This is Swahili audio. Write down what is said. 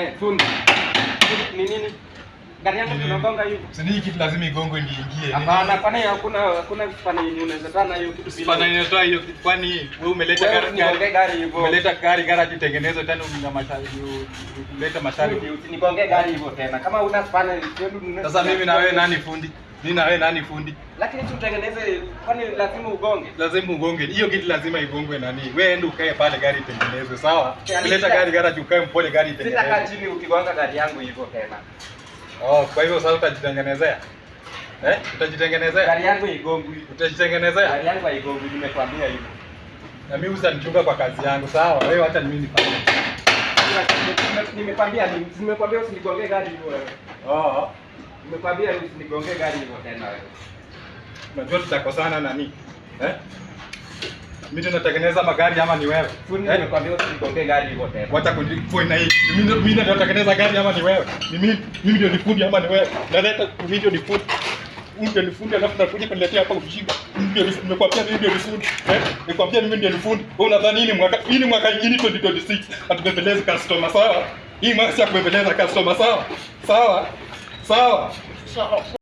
Wewe fundi. Ni nini? Gari yangu tunagonga hivi. Si ni kitu lazima igongwe ndio ingie. Hapana, kwani hakuna spana yenye unaweza tana hiyo kitu bila. Spana inatoa hiyo kitu kwani wewe umeleta gari hivyo. Umeleta gari tengenezwe tena una masharti uleta masharti. Usinigonge gari hivyo tena. Kama una spana sasa mimi na wewe nani fundi? Mimi na wewe nani fundi? Lakini tutengeneze, kwani lazima ugonge? Lazima ugonge. Hiyo kitu lazima igongwe nani? Wewe ende ukae pale gari itengenezwe, sawa? Umeleta gari ukae mpole gari itengenezwe. Sitakaa chini ukigonga gari yangu hivyo tena. Oh, kwa hivyo sasa utajitengenezea? Utajitengenezea? Gari yangu igongwe. Utajitengenezea? Gari yangu haigongwi, nimekwambia hivyo. Na mimi usanichunga kwa kazi yangu, sawa? Wewe acha mimi nifanye. Nimekwambia usinigonge gari hivyo wewe. Oh. Nimekwambia usinigonge gari hivyo tena wewe. Unajua tutakosana nani? Mimi tunatengeneza magari ama ni wewe? Fundi, nimekwambia usinigonge gari hivyo tena. Wacha kunipoint hii. Mimi ndio natengeneza gari ama ni wewe? Mimi ndio ni fundi ama ni wewe? Naleta video ni fundi. Ndio ni fundi alafu nakuja kuniletea hapa ujinga. Ndio nimekwambia mimi ndio ni fundi. Nikwambia mimi ndio ni fundi. Wewe unadhani hii mwaka 2026 atubembeleze customer, sawa? Hii mwaka si ya kubembeleza customer, sawa? Sawa? Sawa.